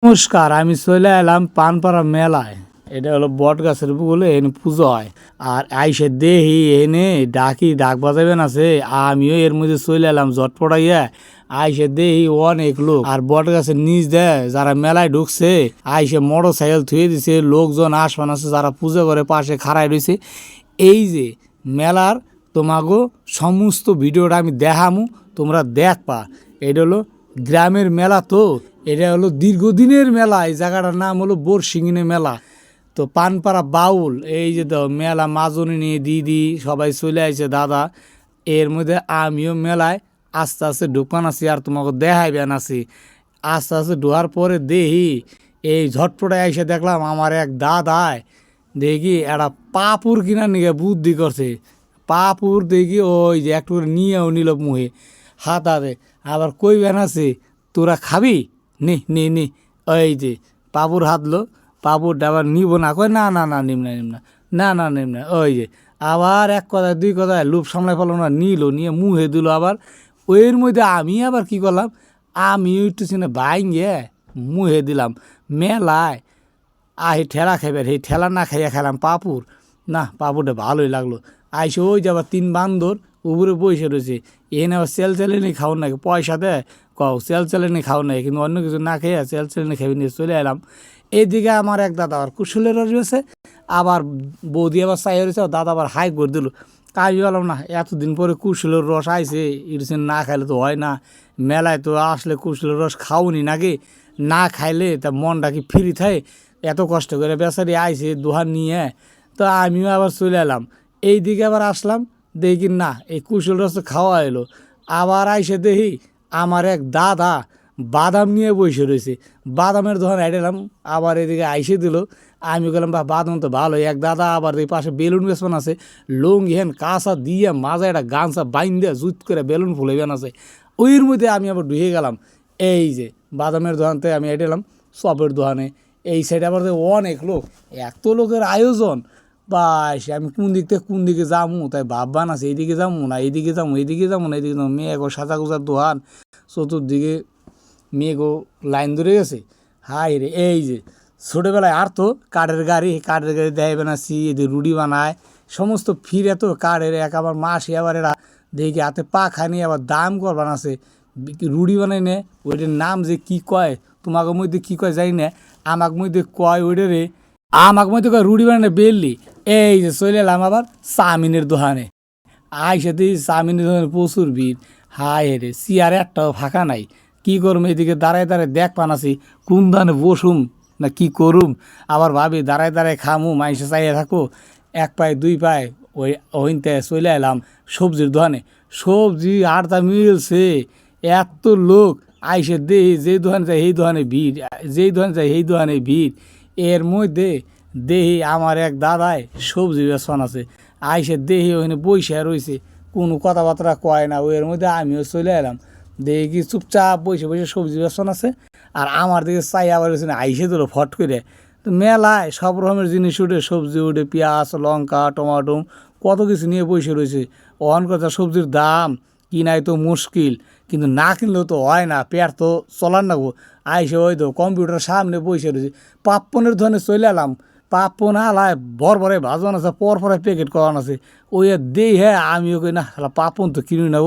নমস্কার, আমি চলে এলাম পানপাড়া মেলায়। এটা হলো বট গাছের বলে এনে পুজো হয়। আর আইসে দেহি এনে ডাকি ডাক বাজাবেন আছে, আমিও এর মধ্যে চলে এলাম জটপটাইয়া। আইসে দেহি অনেক লোক, আর বট গাছের নিচ দেয় যারা মেলায় ঢুকছে আইসে মোটর সাইকেল থুয়ে দিছে, লোকজন আসমান আছে যারা পুজো করে পাশে খাড়াই রয়েছে। এই যে মেলার তোমাগো সমস্ত ভিডিওটা আমি দেখামু, তোমরা দেখবা। এটা হলো গ্রামের মেলা, তো এটা হলো দীর্ঘদিনের মেলা। এই জায়গাটার নাম হলো বরসিংহিনী মেলা। তো পানপাড়া বাউল, এই যে তো মেলা মাজনি নিয়ে দিদি সবাই চলে আসছে দাদা। এর মধ্যে আমিও মেলায় আস্তে আস্তে ঢুকান আছি, আর তোমাকে দেখাইবেন আছি। আস্তে আস্তে ঢোয়ার পরে দেখি এই ঝটপটায় এসে দেখলাম আমার এক দাদায় দেখি একটা পাপুর কিনার নিয়ে বুদ্ধি করছে। পাপুর দেখি ওই যে একটু নিয়েও নিল মুহে হাতাতে, আবার কইবেন আছে তোরা খাবি নি নি নি। ওই যে পাপুর হাতলো, পাপুরটা আবার নিব না, কয় না না না নিম না নিম না, না না নিম না। ওই যে আবার এক কথায় দুই কথায় লোভ সামলাই ফেলো না, নিল নিয়ে মুহে দিল। আবার ওইর মধ্যে আমি আবার কি করলাম, আমিও একটু চিনে বাইঙ্গে মুহে দিলাম। মেলায় আহি ঠেলা খাইবার, সেই ঠেলা না খাইয়া খেলাম পাপুর। না, পাপুরটা ভালোই লাগলো। আইসে ওই যে আবার তিন বান্দর উপরে বসে রয়েছে, এনে আবার সেল চেলেনি খাও নাকি, পয়সা দেয় কও সেল চেলেনি খাও নাই, কিন্তু অন্য কিছু না খেয়ে সেল চেলেনি খাবি নিয়ে চলে এলাম। এইদিকে আমার এক দাদা আবার কুশলের রয়েছে, আবার বৌদি আবার চাই রয়েছে, দাদা আবার হাই করে দিল। কাজ বললাম না, এতদিন পরে কুশলের রস আইছে, ইরসেন না খাইলে তো হয় না। মেলায় তো আসলে কুশলের রস খাওনি নাকি, না খাইলে তা মনটা কি ফ্রি থাকে। এত কষ্ট করে বেচারি আইছে দোহান নিয়ে, তো আমিও আবার চলে এলাম। এই দিকে আবার আসলাম, দেখি না এই কুশল রস খাওয়া এলো। আবার আইসে দেখি আমার এক দাদা বাদাম নিয়ে বসে রয়েছে, বাদামের দোকান এলাম। আবার এদিকে আইসে দিল, আমি গেলাম বা বাদাম তো ভালো। এক দাদা আবার এই পাশে বেলুন বেসন আছে, লুঙ্গি হেন কাঁচা দিয়ে মাঝে একটা গামছা বাইন দিয়ে জুত করে বেলুন ফুলাইবেন আছে। ওইর মধ্যে আমি আবার ঢুকে গেলাম। এই যে বাদামের দোকানতে আমি এলাম, চপের দোকানে এই সাইডে আবার অনেক লোক, এত লোকের আয়োজন। বাস আমি কোন দিক থেকে কোন দিকে যাবো তাই ভাববান আছে, এইদিকে যাবো না এইদিকে যাবো, এইদিকে যাবো না এইদিকে যাবো। মেয়েগো সাজা গোজার দোকান, চতুর্দিকে মেয়েগো লাইন ধরে গেছে। হাই রে, এই যে ছোটোবেলায় আর তো কাঠের গাড়ি দেয় বানাচ্ছি, এদের রুটি বানায় সমস্ত ফিরে, তো কাঠের এক আবার মাসি আবার এরা দেখি হাতে পা খানি আবার দাম কর বানাচ্ছে রুটি বানাই নে। ওইটার নাম যে কি কয়, তোমাকে মধ্যে কি কয় জানি না, আমাক মধ্যে কয় ওইটা রে, আমাকে মধ্যে কয় রুটি বানাই বেললি। এই যে চলে এলাম আবার চাউমিনের দোকানে। আইসে দিই চাউমিনের দোকানে প্রচুর ভিড়। হায় রে, চেয়ারে একটাও ফাঁকা নাই। কি করুম, এদিকে দাঁড়ায় দাঁড়ায় দেখ পানাছি কোন ধানে বসুম না কি করুম। আবার ভাবি দাঁড়ায় দাঁড়ায় খামু, মাইসে চাইয়ে থাকো। এক পায়ে দুই পায়ে ওই ওইনতে চলে এলাম সবজির দোকানে। সবজি আটটা মিলছে, এত লোক আইসে দেহি যেই দোকানে যায় সেই দোকানে ভিড়, যেই দোকানে যায় সেই দোকানে ভিড়। এর মধ্যে দেহি আমার এক দাদায় সবজি বেচন আছে, আইসে দেহি ওখানে বইসে রয়েছে, কোনো কথাবার্তা কয় না। ওর মধ্যে আমিও চলে এলাম, দেখি চুপচাপ বসে বসে সবজি বেচন আছে। আর আমার দিকে চাই আবার আইসে দিল ফট করে। তো মেলায় সব রকমের জিনিস উঠে, সবজি উঠে, পেঁয়াজ লঙ্কা টমাটো কত কিছু নিয়ে বসে রয়েছে। অন কথা সবজির দাম কিনাই তো মুশকিল, কিন্তু না কিনলেও তো হয় না, পেট তো চলার না গো। আইসে ওই তো কম্পিউটার সামনে বসে রয়েছে, পাপ্পনের ধরনের চলে এলাম। পাপ্পন আলায় ভরে ভাজন আছে, পরে প্যাকেট করানো আছে। ওই দেই হ্যাঁ, আমিও কই না পাপন তো কিনি না,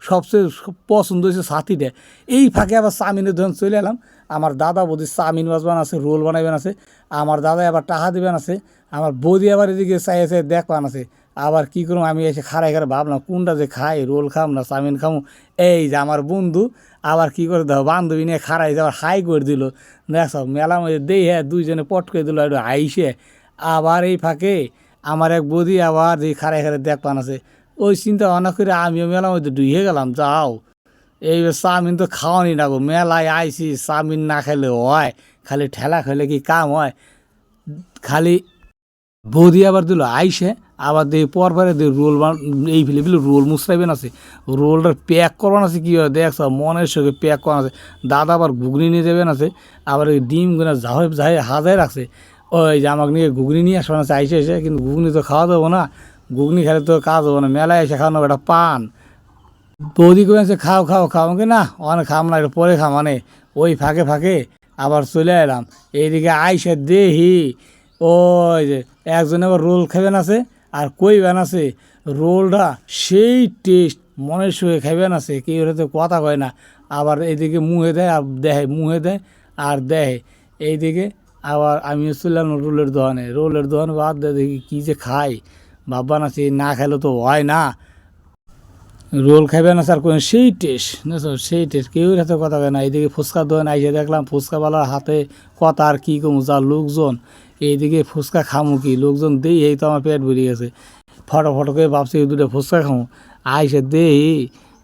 সবচেয়ে পছন্দ হয়েছে সাথীটা। এই ফাঁকে আবার চাউমিনের দোকান চলে এলাম। আমার দাদা বৌদি চাউমিন বাজবান আছে, রোল বানাইবেন আছে। আমার দাদা আবার টাকা দিবেন আছে, আমার বৌদি আবার এদিকে চাই দেখবান আছে। আবার কী করুম, আমি এসে খাড়াই ভাবলাম কোনটা যে খাই, রোল খাম না চাউমিন খামু। এই যে আমার বন্ধু আবার কী করে দাও, বান্ধবী নিয়ে খাড়াই আবার হাই করে দিল। দেখছ মেলা মধ্যে দেই হ্যাঁ, দুইজনে পট করে দিল একটু আইসে। আবার এই ফাঁকে আমার এক বৌদি আবার যে খাড়াই দেখবান আছে। ওই চিন্তা ভাবনা করে আমিও মেলার মধ্যে ডুইয়ে গেলাম। যাও এই চাউমিন তো খাওয়ানি না গো, মেলায় আইসি চাউমিন না খেলে হয়, খালি ঠেলা খেলে কি কাম হয়। খালি বৌদি আবার দিল আইসে, আবার দিয়ে পরে দিয়ে রোল এই ফেলে রোল মুসরাইবেন আছে, রোলটা প্যাক করবান আছে। কী হয় দেখছ মনের সঙ্গে প্যাক করানো আছে। দাদা আবার ঘুগনি নিয়ে যাবেন আছে, আবার ওই ডিম গুনা যাই হাজায় রাখছে। ওই যে আমাকে নিয়ে ঘুগনি নিয়ে আসবান আছে আইসে এসে, কিন্তু ঘুগনি তো খাওয়া দেবো না, ঘুগনি খেলে তো কাজ হবো না। মেলায় এসে খাওয়ানো একটা পান। বৌদি করে আছে খাও খাও খাও, আমাকে না অনেক খাম না, একটু পরে খাম। মানে ওই ফাঁকে আবার চলে এলাম এইদিকে আইসা দেহি ওই যে একজনে আবার রোল খাবেন আছে আর কইবেন আছে রোলটা সেই টেস্ট মনের সুখে খাইবেন আছে কেউ হয়তো কথা কয় না আবার এইদিকে মুহে দেয় আর দেহে মুহে দেয় আর দেহে এইদিকে আবার আমিও চললাম রোলের দোকানে বাদ দেয় দেখি কী যে খাই ভাববান আছে না খাইলে তো হয় না রোল খাইবে না স্যার কোনো সেই টেস্ট সেই টেস্ট কেউ হাতে কথা কয় না এইদিকে ফুচকার দোকান আইসে দেখলাম ফুচকাওয়ালার হাতে কথা আর কী কমু যা লোকজন এইদিকে ফুচকা খামু কি লোকজন দেই এই তো আমার পেট ভরে গেছে ফটো করে ভাবছি দুটো ফুচকা খামু আইসে দেই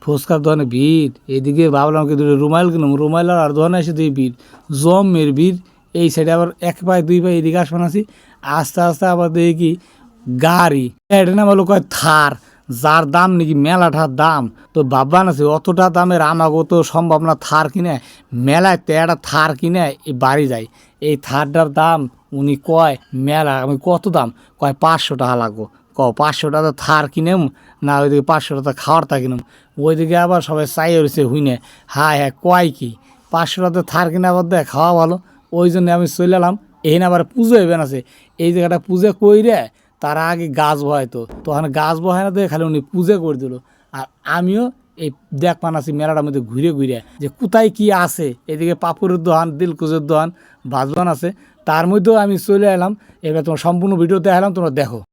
ফুচকার দোকানে ভিড় এইদিকে ভাবলাম কি দুটো রুমাইল কিনুম রুমাইল আর দোকানে এসে দিই ভিড় জমের ভিড় এই সাইডে আবার এক পায়ে দুই পায়ে এদিকে আসবেন আছি আস্তে আস্তে আবার দেখি কি গাড়ি এটা নাম হলো কয় থার যার দাম নাকি মেলাটার দাম তো ভাববান আছে অতটা দামের আমাকেও তো সম্ভব না থার কিনে মেলায় তো একটা থার কিনে এই বাড়ি যায় এই থারটার দাম উনি কয় মেলা আমি কত দাম কয় 500 টাকা লাগবো 500 টাকা থার কিনেম না ওইদিকে 500 টাকা খাওয়ার তা কিনেম ওইদিকে আবার সবাই চাই রয়েছে হুইনে হ্যাঁ কয় কি 500 টাকা থার কিনে আবার দেয় খাওয়া ভালো ওই জন্য আমি চলে এলাম এখানে আবার পুজো হইবেন আছে এই জায়গাটা পুজো কইরে তারা আগে গাছ বহাইতো তখন গাছ বহায় না দিয়ে খালি উনি পুজো করে দিল আর আমিও এই দেখ পানাছি মেলাটার মধ্যে ঘুরে ঘুরে যে কোথায় কি আছে এদিকে পাপুরের দোকান দিলকুজের দোকান বাজবান আছে তার মধ্যেও আমি চলে এলাম এবার তোমার সম্পূর্ণ ভিডিও দেখালাম তোমরা দেখো।